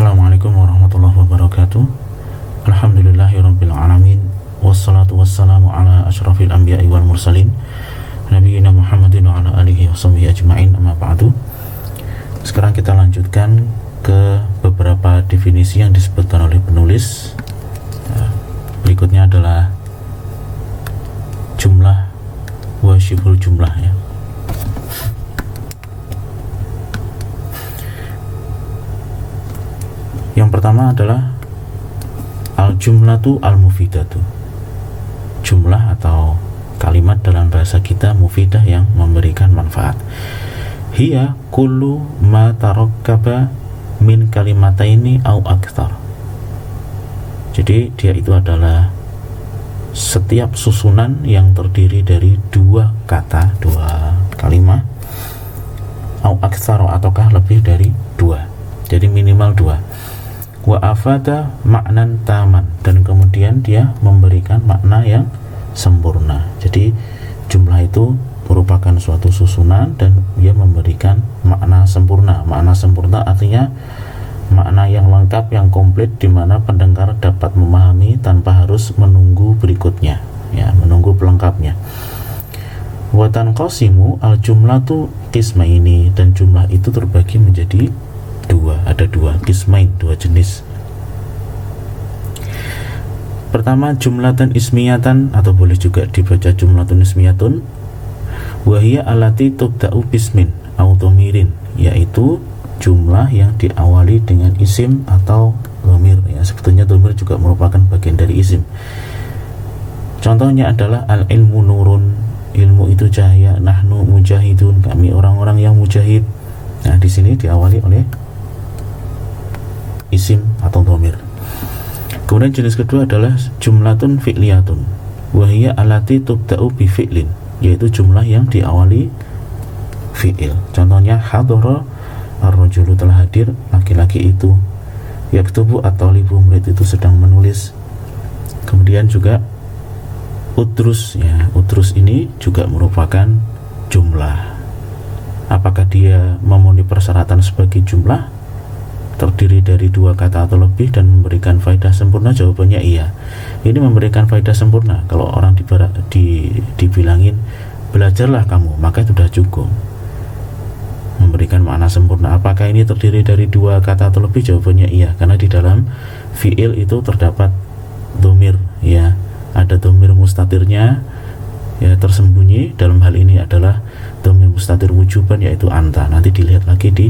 Assalamualaikum warahmatullahi wabarakatuh. Alhamdulillahirabbil alamin. Wassalatu wassalamu ala asyrafil anbiya'i wal mursalin nabiyina Muhammadin wa ala alihi washabihi ajma'in, amma ba'du. Sekarang kita lanjutkan ke beberapa definisi yang disebutkan oleh penulis. Berikutnya adalah jumlah wa syibhul jumlah, ya. Yang pertama adalah al-jumlatu al-mufidatu. Jumlah atau kalimat dalam bahasa kita mufidah yang memberikan manfaat. Hiya kullu ma tarakkaba min kalimataini au aktsar. Jadi dia itu adalah setiap susunan yang terdiri dari dua kata, dua kalimat, au aktsar ataukah lebih dari dua. Jadi minimal dua. Wa afada maknan taman, dan kemudian dia memberikan makna yang sempurna. Jadi jumlah itu merupakan suatu susunan dan dia memberikan makna sempurna. Makna sempurna artinya makna yang lengkap, yang komplit, di mana pendengar dapat memahami tanpa harus menunggu berikutnya, ya, menunggu pelengkapnya. Wa tanqasimu al jumlatu qismaini, dan jumlah itu terbagi menjadi dua, ada dua qismain, dua jenis. Pertama jumlatan ismiyatan, atau boleh juga dibaca jumlatun ismiyatun, wahiyya allati tubda'u bismin au dhamirin, yaitu jumlah yang diawali dengan isim atau dhamir, ya. Sebetulnya dhamir juga merupakan bagian dari isim. Contohnya adalah al ilmu nurun, ilmu itu cahaya, nahnu mujahidun, kami orang-orang yang mujahid. Nah, di sini diawali oleh isim atau dhamir. Kemudian jenis kedua adalah jumlatun fi'liyatun, wahiyya allati tubda'u bi fi'lin, yaitu jumlah yang diawali fi'il. Contohnya hadara ar-rajulu, telah hadir laki-laki itu. Yaktubu at-talibu, murid itu sedang menulis. Kemudian juga udrus, ya, udrus ini juga merupakan jumlah. Apakah dia memenuhi persyaratan sebagai jumlah, terdiri dari dua kata atau lebih dan memberikan faedah sempurna? Jawabannya iya. Ini memberikan faedah sempurna. Kalau orang dibilangin belajarlah kamu, maka itu sudah cukup, memberikan makna sempurna. Apakah ini terdiri dari dua kata atau lebih? Jawabannya iya, karena di dalam fi'il itu terdapat dhamir, ya, ada dhamir mustatirnya, ya, tersembunyi. Dalam hal ini adalah dhamir mustatir wujuban, yaitu anta. Nanti dilihat lagi di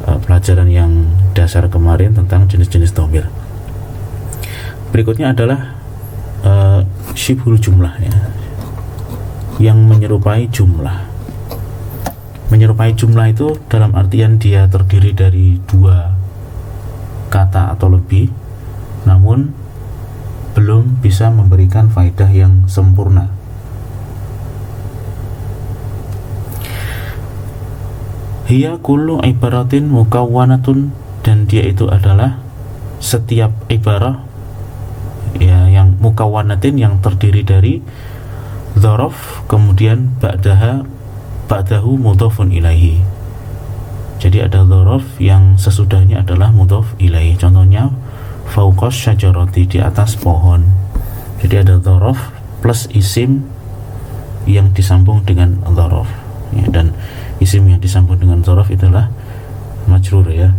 pelajaran yang dasar kemarin tentang jenis-jenis dhamir. Berikutnya adalah syibhul jumlah, ya, yang menyerupai jumlah. Menyerupai jumlah itu dalam artian dia terdiri dari dua kata atau lebih, namun belum bisa memberikan faedah yang sempurna. Hiya kullu ibaratin mukawwanatun, dan dia itu adalah setiap ibarah, ya, yang mukawwanatin, yang terdiri dari dzaraf kemudian ba'dahu mudhafun ilaihi. Jadi ada dzaraf yang sesudahnya adalah mudhaf ilaihi. Contohnya fauqas syajarati, di atas pohon. Jadi ada dzaraf plus isim yang disambung dengan dzaraf, ya, dan isim yang disambung dengan dzaraf itulah majrur, ya.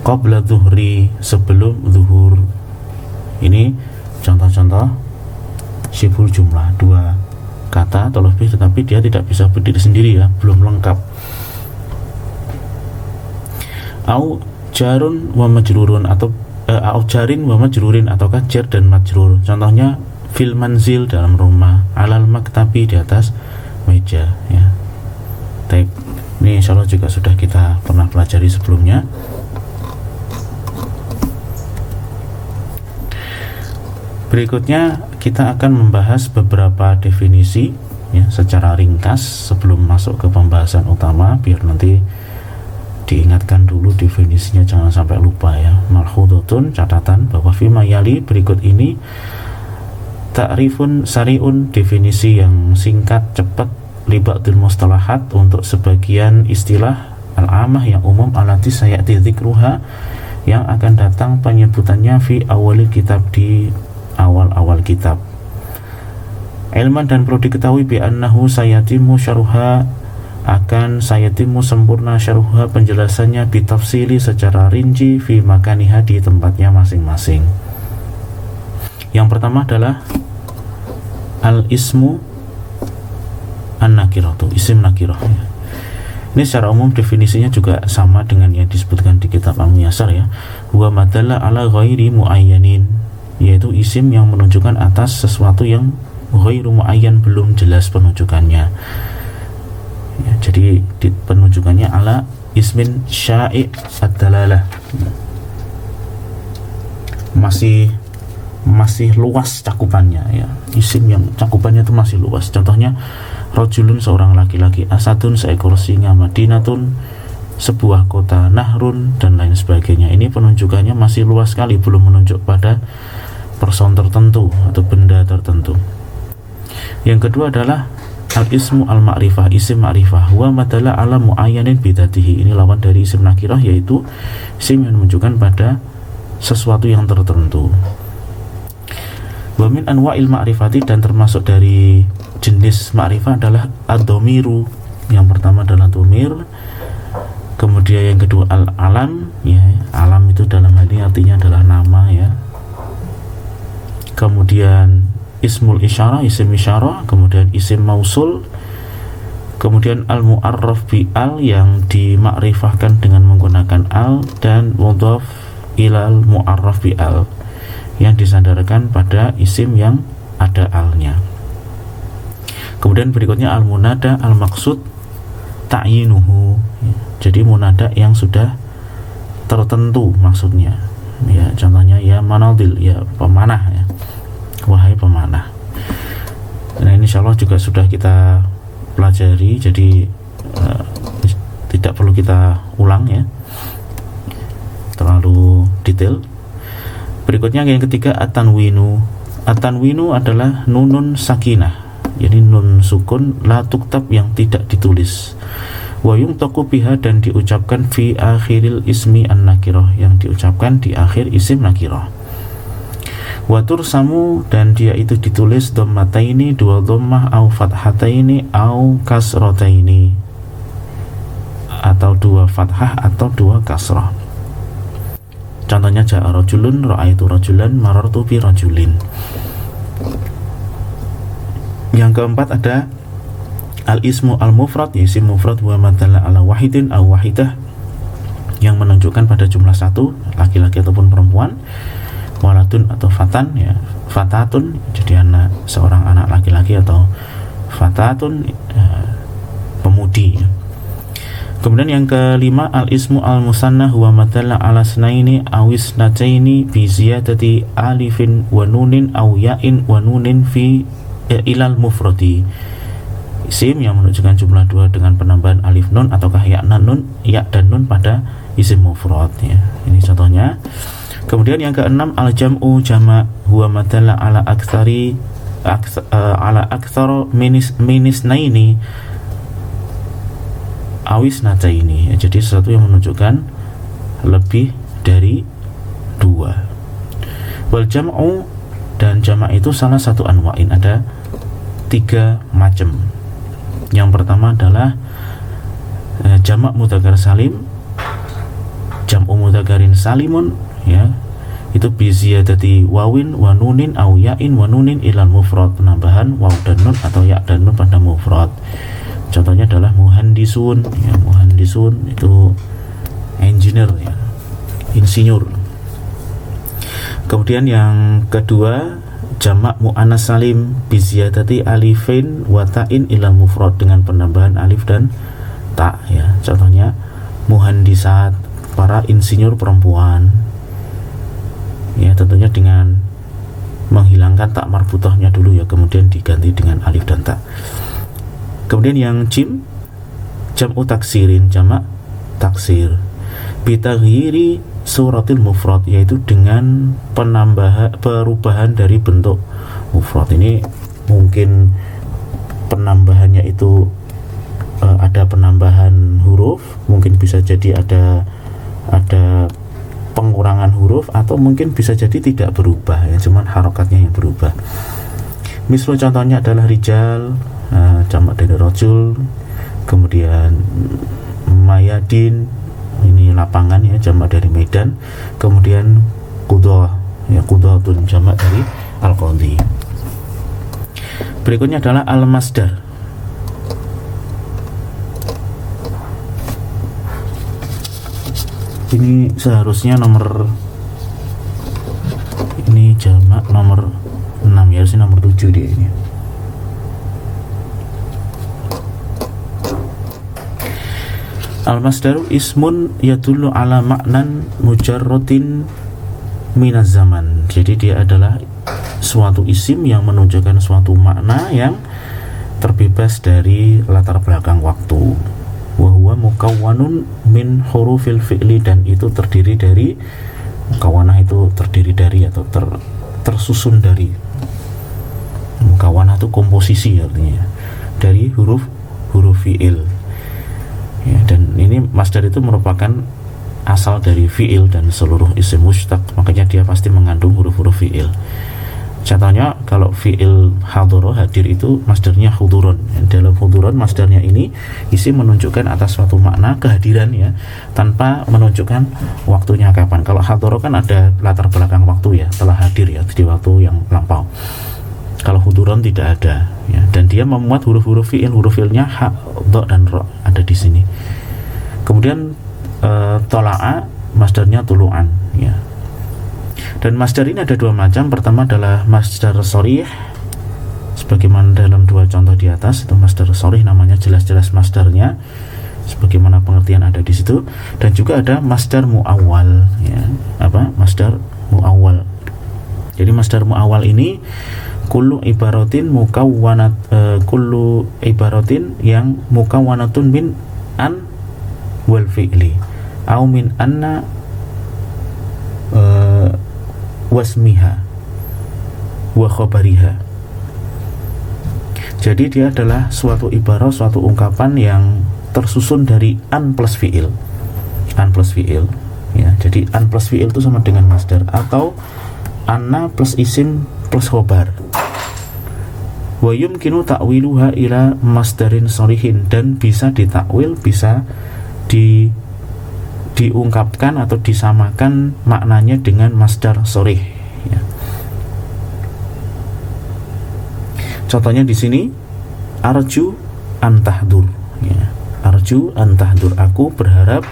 Qabla dhuhri, sebelum zuhur. Ini contoh-contoh syibhul jumlah, dua kata atau lebih tetapi dia tidak bisa berdiri sendiri, ya, belum lengkap. Au jarun wa majrurun, atau au jarin wa majrurin, ataukah jar dan majrur. Contohnya fil manzil, dalam rumah, alal maktabi, di atas meja, ya. Ini insya Allah juga sudah kita pernah pelajari sebelumnya. Berikutnya kita akan membahas beberapa definisi, ya, secara ringkas sebelum masuk ke pembahasan utama, biar nanti diingatkan dulu definisinya, jangan sampai lupa, ya. Malhudotun, catatan bahwa fima yali, berikut ini ta'rifun sari'un, definisi yang singkat, cepat, liba'dil mustalahat, untuk sebagian istilah al-amah yang umum, alati sayati dzikruha, yang akan datang penyebutannya fi awalil kitab, di awal-awal kitab. Ilman, dan perlu diketahui bi annahu sayatimu syarha, akan sayatimu sempurna syarha penjelasannya bitafsili secara rinci fi makaniha, di tempatnya masing-masing. Yang pertama adalah al-ismu an-nakiratu, isim nakirah. Ini secara umum definisinya juga sama dengan yang disebutkan di kitab Al-Muyassar ya. Huwa madalla ala ghairi muayyanin, yaitu isim yang menunjukkan atas sesuatu yang ghairu muayyan, belum jelas penunjukannya ya, jadi penunjukannya ala ismin sya'i' ad-dalalah, masih luas cakupannya ya, isim yang cakupannya itu masih luas. Contohnya rajulun, seorang laki-laki, asadun, seekor singa, madinatun, sebuah kota, nahrun, dan lain sebagainya. Ini penunjukannya masih luas sekali, belum menunjuk pada person tertentu atau benda tertentu. Yang kedua adalah al-ismu al-ma'rifah, isim ma'rifah, wa madalla ala mu'ayyanin bidatihi. Ini lawan dari isim nakirah, yaitu isim yang menunjukkan pada sesuatu yang tertentu. Wa min anwa'il ma'rifati, dan termasuk dari jenis ma'rifah adalah ad-dhamiru. Yang pertama adalah dhamir, kemudian yang kedua al-alam ya, alam itu dalam hal ini artinya adalah nama ya. Kemudian ismul isyarah, isim isyarah, kemudian isim mausul, kemudian al-mu'arraf bi al, yang dimakrifahkan dengan menggunakan al, dan mudhaf ilal mu'arraf bi al, yang disandarkan pada isim yang ada alnya. Kemudian berikutnya al-munada al-maqsud ta'yinuhu, jadi munada yang sudah tertentu maksudnya ya, contohnya ya manadil, ya pemanah ya, wahai pemanah. Nah ini insyaallah juga sudah kita pelajari, jadi tidak perlu kita ulang ya terlalu detail. Berikutnya yang ketiga at-tanwinu. At-tanwinu adalah nunun sakinah, jadi nun sukun la tuktab, yang tidak ditulis. Wa yumtaqu biha, dan diucapkan fi akhiril ismi an-nakirah, yang diucapkan di akhir isim nakirah. Wa tursamu, dan dia itu ditulis dhammataini, dua dhammah, au fathataini, au kasrataini, atau dua fathah atau dua kasrah. Contohnya ja'a rajulun, ra'aitu rajulan, marartu bi rajulin. Yang keempat ada al-ismu al-mufrad, isim mufrad, wa madalla ala wahidin aw wahidah, yang menunjukkan pada jumlah satu, laki-laki ataupun perempuan, waladun atau fatan ya, fatatun, jadi anak, seorang anak laki-laki, atau fatatun pemudi ya. Kemudian yang kelima al-ismu al-musanna, huwa madalla ala snaini awis nataini bi ziyadati alifin wa nunin aw ya'in wa nunin fi ilal mufradi, isim yang menunjukkan jumlah dua dengan penambahan alif nun ataukah ya dan nun pada isim mufrad ya. Ini contohnya. Kemudian yang keenam al-jam'u jama', huwa madalla ala aktsari ala aktsara minis naini awis nata ini ya, jadi sesuatu yang menunjukkan lebih dari dua. Wal jam'u, dan jamak itu salah satu anwa'in, ada tiga macam. Yang pertama adalah jamak mudzakkar salim, jam'u mudzakkarin salimun ya, itu bi ziyadati wawin wa nunin aw ya'in wa nunin ilal mufrad, penambahan waw dan nun atau ya dan nun pada mufrad. Contohnya adalah muhandisun ya, muhandisun itu engineer ya, insinyur. Kemudian yang kedua jamak muannas salim bi ziyadati alifin wa ta'in ilal mufrad, dengan penambahan alif dan ta ya. Contohnya muhandisat, para insinyur perempuan ya, tentunya dengan menghilangkan tak marbutahnya dulu ya, kemudian diganti dengan alif dan ta. Kemudian yang jim jam'u taksirin, jamak taksir bitaghyiri suratil mufrad, yaitu dengan perubahan dari bentuk mufrad. Ini mungkin penambahannya itu ada penambahan huruf, mungkin bisa jadi ada pengurangan huruf, atau mungkin bisa jadi tidak berubah ya, cuman harokatnya yang berubah. Misal contohnya adalah rijal, jamak dari rojul, kemudian mayadin, ini lapangan ya, jamak dari medan, kemudian qudah ya, qudhatun, jamak dari al-qadhi. Berikutnya adalah al-masdar. Ini seharusnya ini jamak nomor 6 ya, harusnya nomor 7 dia ini. Al-masdaru ismun yadullu ala maknan mujarrodin minaz zaman. Jadi dia adalah suatu isim yang menunjukkan suatu makna yang terbebas dari latar belakang waktu. Wa huwa mukawwanun min hurufil fi'li, dan itu terdiri dari, mukawanah itu terdiri dari atau tersusun dari, mukawanah itu komposisi artinya, dari huruf fi'il ya. Dan ini masdar itu merupakan asal dari fi'il dan seluruh isim mushtaq, makanya dia pasti mengandung huruf-huruf fi'il. Contohnya kalau fi'il hadoro, hadir, itu masdarnya huduron. Dalam huduron masdarnya ini isim menunjukkan atas suatu makna kehadiran ya, tanpa menunjukkan waktunya kapan. Kalau hadoro kan ada latar belakang waktu ya, telah hadir ya, di waktu yang lampau. Kalau huduron tidak ada ya, dan dia memuat huruf-huruf fi'il, huruf fi'ilnya ha, do, dan ro ada di sini. Kemudian tola'a masdarnya tulu'an ya. Dan masdar ini ada dua macam. Pertama adalah masdar sharih, sebagaimana dalam dua contoh di atas. Itu masdar sharih, namanya jelas-jelas masdarnya, sebagaimana pengertian ada di situ. Dan juga ada masdar muawwal ya. Apa? Masdar muawwal. Jadi masdar muawwal ini kullu ibaratin mukawwanat, kullu ibaratin yang mukawwanatun min an wal fi'li au min anna wasmiha wa khabariha. Jadi dia adalah suatu ibarat, suatu ungkapan yang tersusun dari an plus fi'il. An plus fi'il ya. Jadi an plus fi'il itu sama dengan masdar, atau anna plus isim plus khobar. Wa yumkinu ta'wiluha ila masdarin sharihin, dan bisa ditakwil, bisa diungkapkan atau disamakan maknanya dengan masdar sharih ya. Contohnya di sini arju antahdur ya. Arju antahdur, aku berharap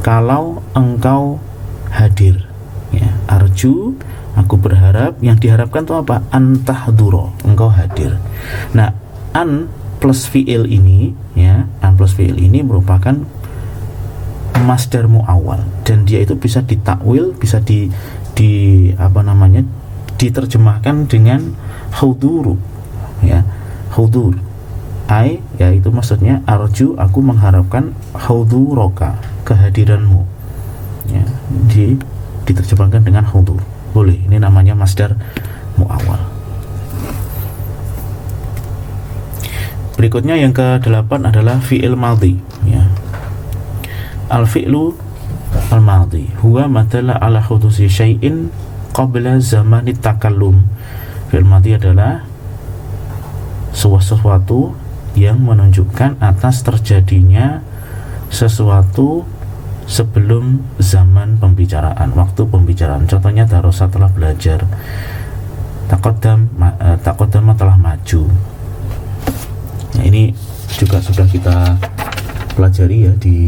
kalau engkau hadir ya. Arju, aku berharap, yang diharapkan itu apa? Antahduro, engkau hadir. Nah, an plus fi'il ini ya, an plus fi'il ini merupakan masdar muawwal, dan dia itu bisa ditakwil, bisa diterjemahkan dengan huduru ya. Hudur ai, yaitu maksudnya arju, aku mengharapkan, huduroka, kehadiranmu ya. Diterjemahkan dengan hudur, boleh. Ini namanya masdar muawwal. Berikutnya yang ke-8 adalah fi'il madhi ya. Al-fi'lu al-madhi huwa matala ala hudusi syai'in qabla zamanit takallum. Fi'il madhi adalah sesuatu yang menunjukkan atas terjadinya sesuatu sebelum zaman pembicaraan, waktu pembicaraan. Contohnya darasa, telah belajar, taqaddama telah maju. Nah, ini juga sudah kita pelajari ya di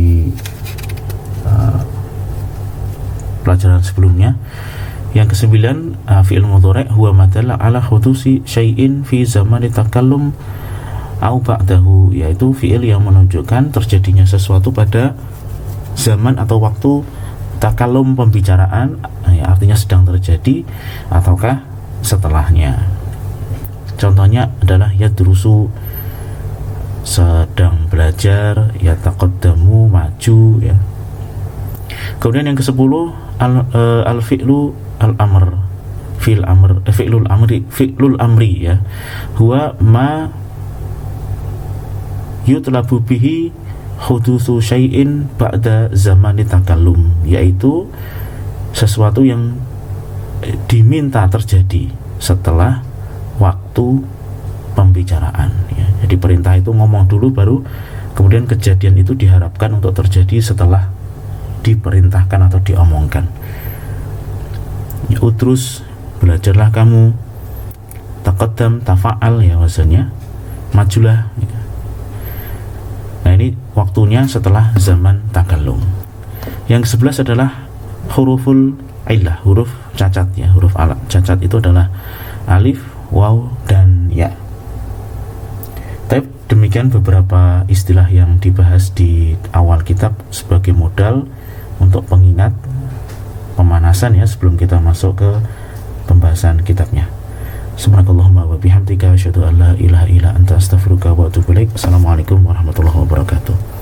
pelajaran sebelumnya. Yang ke-9, fi'il mudhari' huwa madalla ala hudusi syai'in fi zamani takallum au ba'dahu, yaitu fi'il yang menunjukkan terjadinya sesuatu pada zaman atau waktu takallum, pembicaraan ya, artinya sedang terjadi ataukah setelahnya. Contohnya adalah yadrusu, sedang belajar, yataqaddamu, maju ya. Kemudian yang ke-10, al-fi'lu al-amr, fi'lul amri ya, huwa ma yutlabu bihi hudusu syai'in ba'da zamani takallum, yaitu sesuatu yang diminta terjadi setelah waktu pembicaraan ya. Jadi perintah itu ngomong dulu, baru kemudian kejadian itu diharapkan untuk terjadi setelah diperintahkan atau diomongkan. Ya, utrus, belajarlah kamu, taqaddam, tafa'al ya maksudnya, majulah ya. Nah ini waktunya setelah zaman takallum. Yang ke-11 adalah huruful illah, huruf cacat ya, huruf cacat itu adalah alif, waw, dan ya. Tapi demikian beberapa istilah yang dibahas di awal kitab sebagai modal untuk pengingat, pemanasan ya, sebelum kita masuk ke pembahasan kitabnya. Subhanakallahumma wa bihamdika asyhadu an la ilaha illa anta astaghfiruka wa atubu ilaik. Assalamualaikum warahmatullahi wabarakatuh.